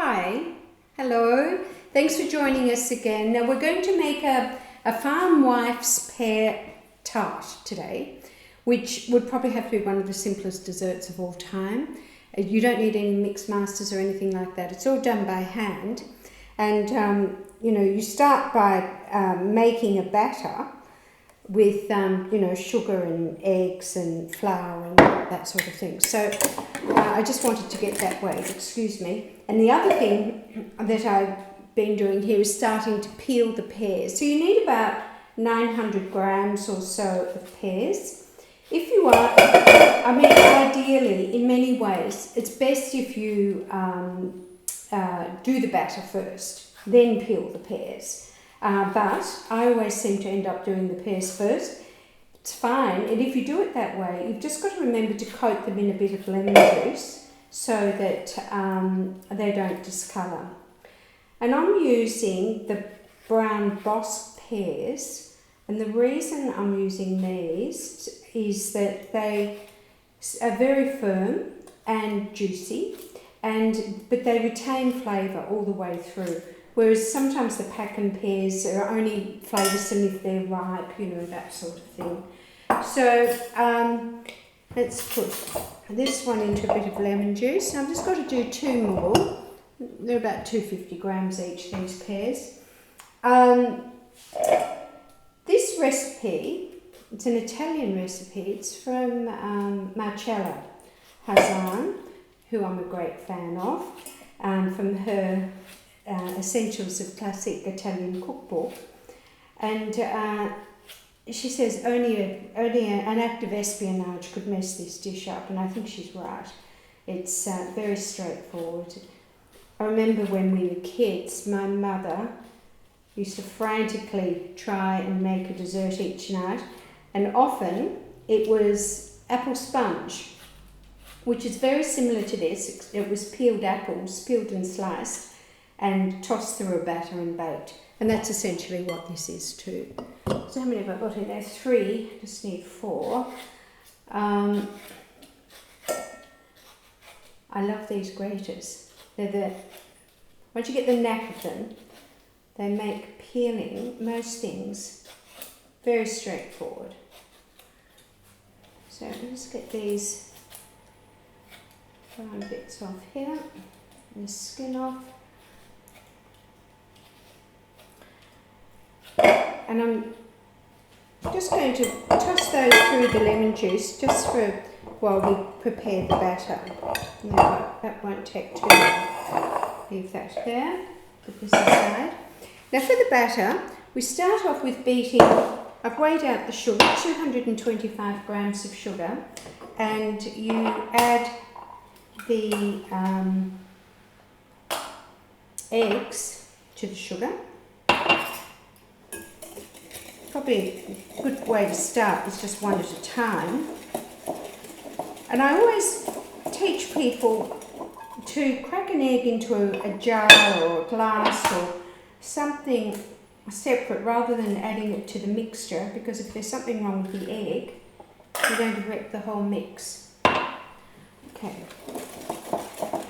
Hi, hello, thanks for joining us again. Now we're going to make a farm wife's pear tart today, which would probably have to be one of the simplest desserts of all time. You don't need any mix masters or anything like that. It's all done by hand. And you start by making a batter with sugar and eggs and flour and that sort of thing. So I just wanted to get that way, excuse me. And the other thing that I've been doing here is starting to peel the pears. So you need about 900 grams or so of pears. If you are, ideally, in many ways, it's best if you do the batter first, then peel the pears. But I always seem to end up doing the pears first. It's fine, and if you do it that way, you've just got to remember to coat them in a bit of lemon juice so that they don't discolour. And I'm using the brown Boss pears, and the reason I'm using these is that they are very firm and juicy, but they retain flavour all the way through. Whereas sometimes the pack and pears are only flavoursome if they're ripe, that sort of thing. So let's put this one into a bit of lemon juice. I've just got to do two more. They're about 250 grams each, these pears. This recipe, it's an Italian recipe. It's from Marcella Hazan, who I'm a great fan of, from her Essentials of Classic Italian Cookbook. And she says only an act of espionage could mess this dish up, and I think she's right. It's very straightforward. I remember when we were kids, my mother used to frantically try and make a dessert each night, and often it was apple sponge, which is very similar to this. It was peeled apples, peeled and sliced, and tossed through a batter and baked. And that's essentially what this is too. So how many have I got in there? 3, just need 4. I love these graters. Once you get the knack of them, they make peeling most things very straightforward. So let's get these brown bits off here, and the skin off. And I'm just going to toss those through the lemon juice just for while we prepare the batter. No, that won't take too long. Leave that there. Put this aside. Now for the batter, we start off with beating. I've weighed out the sugar, 225 grams of sugar, and you add the eggs to the sugar. Probably a good way to start is just one at a time. And I always teach people to crack an egg into a jar or a glass or something separate rather than adding it to the mixture, because if there's something wrong with the egg, you're going to wreck the whole mix. Okay,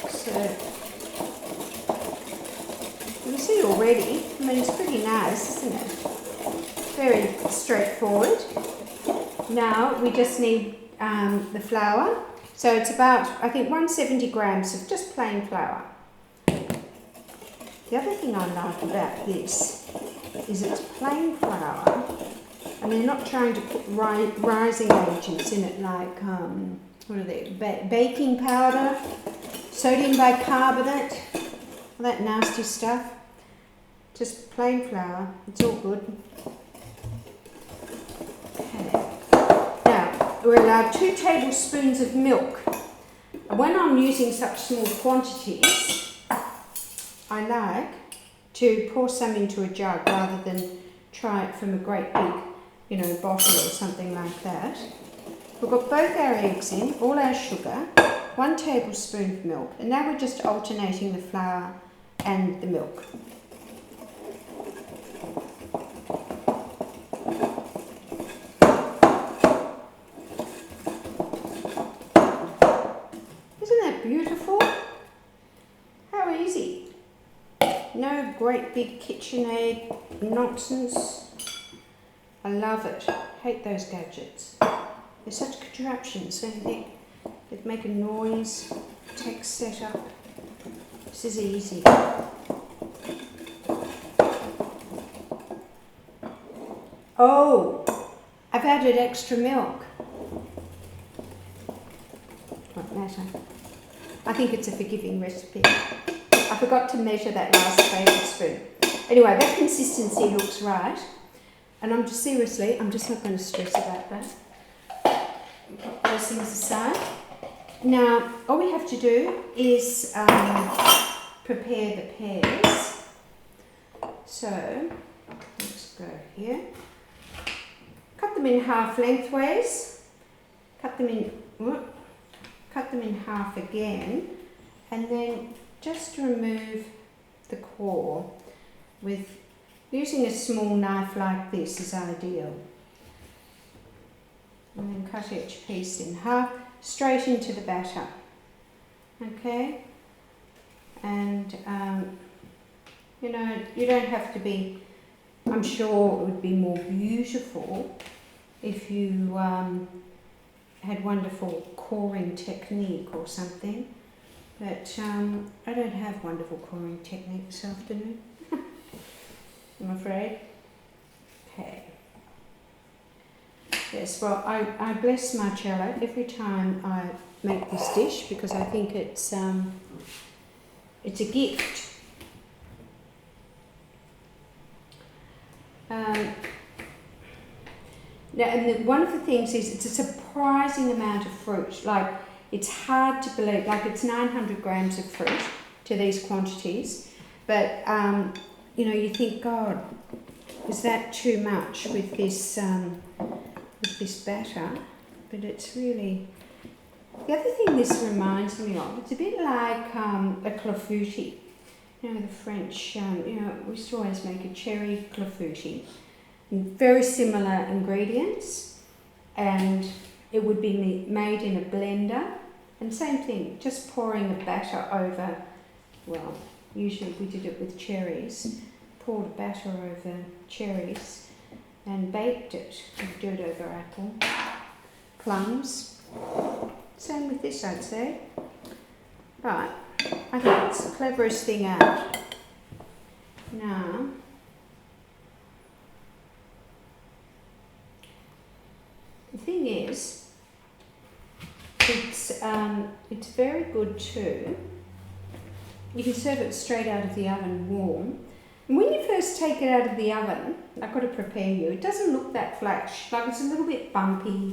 so you can see already, it's pretty nice, isn't it? Very straightforward. Now we just need the flour. So it's about, I think, 170 grams of just plain flour. The other thing I like about this is it's plain flour, and they're not trying to put rising agents in it like, what are they, baking powder, sodium bicarbonate, all that nasty stuff. Just plain flour, it's all good. We're allowed 2 tablespoons of milk. When I'm using such small quantities, I like to pour some into a jug rather than try it from a great big, bottle or something like that. We've got both our eggs in, all our sugar, 1 tablespoon of milk, and now we're just alternating the flour and the milk. Beautiful. How easy easy. No great big KitchenAid nonsense. I love it. Hate those gadgets. They're such contraptions, don't you think? They make a noise, text setup. This is easy. Oh, I've added extra milk. Won't matter. I think it's a forgiving recipe. I forgot to measure that last tablespoon. Anyway, that consistency looks right. And I'm just not going to stress about that. Put those things aside. Now, all we have to do is prepare the pears. So, let's go here. Cut them in half lengthways. Cut them in half again, and then just remove the core with using a small knife like this is ideal. And then cut each piece in half, straight into the batter. Okay? And you know, you don't have to be, I'm sure it would be more beautiful if you had wonderful coring technique or something, but I don't have wonderful coring technique this afternoon, I'm afraid. Okay. Yes, well, I bless Marcella every time I make this dish because I think it's a gift. Now, and one of the things is it's a surprising amount of fruit. Like, it's hard to believe, like it's 900 grams of fruit to these quantities, but you know, you think, God, is that too much with this batter? But it's really, the other thing this reminds me of, it's a bit like a clafouti. You know, the French, you know, we used to always make a cherry clafouti. Very similar ingredients, and it would be made in a blender, and same thing, just pouring the batter over, well, usually we did it with cherries, poured the batter over cherries and baked it. We do it over apple, plums, same with this I'd say, but I think it's the cleverest thing out. Now, the thing is, it's very good too. You can serve it straight out of the oven warm. And when you first take it out of the oven, I've got to prepare you, it doesn't look that flash, like it's a little bit bumpy.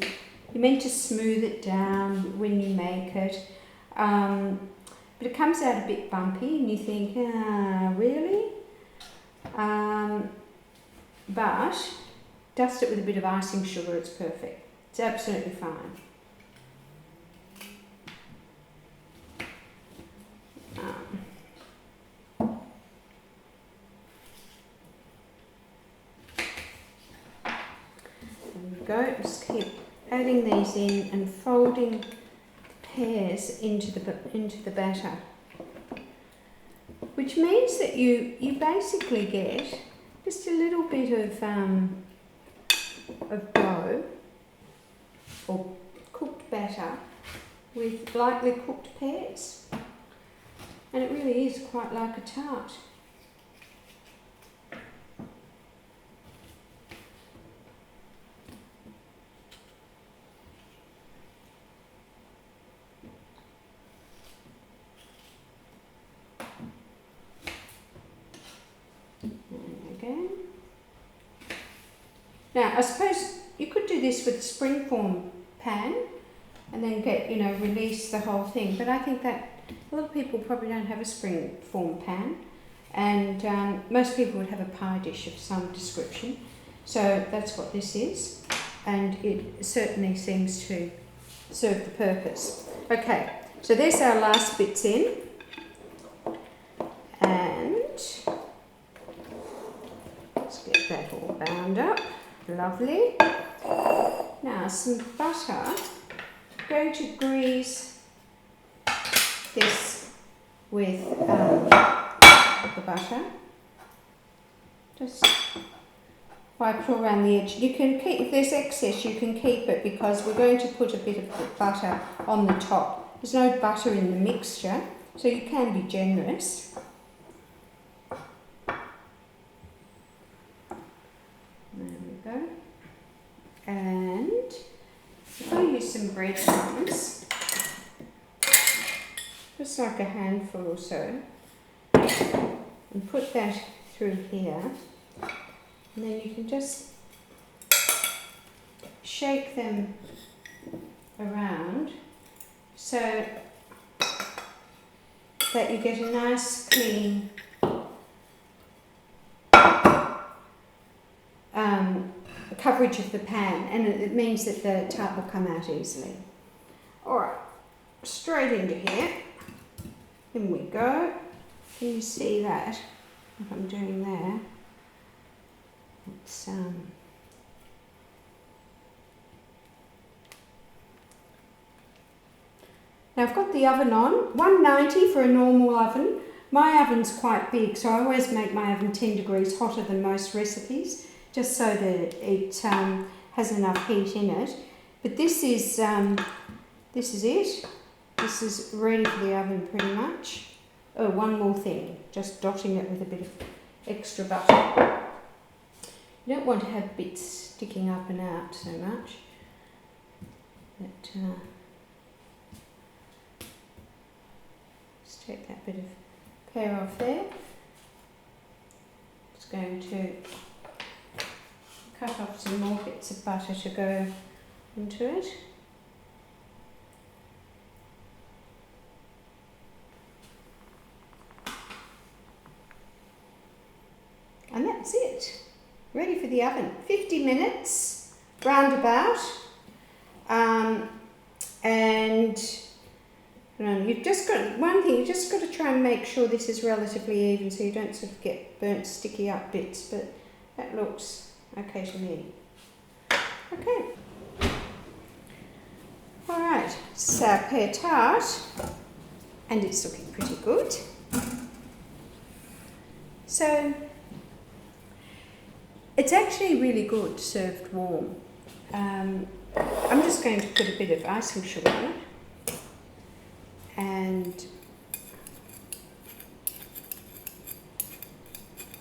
You're meant to smooth it down when you make it. But it comes out a bit bumpy and you think, really? But dust it with a bit of icing sugar, it's perfect. It's absolutely fine. There we go. Just keep adding these in and folding the pears into the batter, which means that you basically get just a little bit of dough or cooked batter with lightly cooked pears, and it really is quite like a tart. And again. Now, I suppose you could do this with a springform pan and then get, you know, release the whole thing. But I think that a lot of people probably don't have a springform pan, and most people would have a pie dish of some description. So that's what this is, and it certainly seems to serve the purpose. Okay, so there's our last bits in, and let's get that all bound up. Lovely. Now some butter. I'm going to grease this with butter. Just wipe it all around the edge. You can keep, if there's excess, you can keep it because we're going to put a bit of the butter on the top. There's no butter in the mixture, so you can be generous. There we go. And I'll use some bread crumbs, just like a handful or so, and put that through here. And then you can just shake them around so that you get a nice clean coverage of the pan, and it means that the tart will come out easily. Alright, straight into here. In we go. Can you see that? What I'm doing there? It's now I've got the oven on, 190 for a normal oven. My oven's quite big, so I always make my oven 10 degrees hotter than most recipes, just so that it has enough heat in it. But this is it. This is ready for the oven pretty much. Oh, one more thing, just dotting it with a bit of extra butter. You don't want to have bits sticking up and out so much. But just take that bit of pear off there. Just going to cut off some more bits of butter to go into it. And that's it. Ready for the oven. 50 minutes, roundabout. And you've just got, one thing, you've just got to try and make sure this is relatively even so you don't sort of get burnt, sticky up bits, but that looks okay to me. Okay. Alright, so pear tart, and it's looking pretty good. So, it's actually really good served warm. I'm just going to put a bit of icing sugar in it, and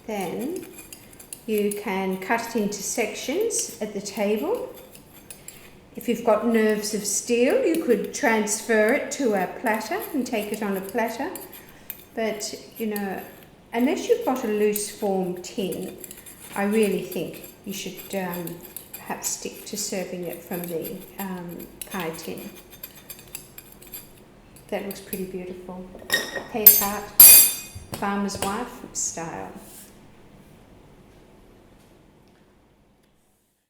then you can cut it into sections at the table. If you've got nerves of steel, you could transfer it to a platter and take it on a platter. But, you know, unless you've got a loose form tin, I really think you should perhaps stick to serving it from the pie tin. That looks pretty beautiful. Pear tart, farmer's wife style.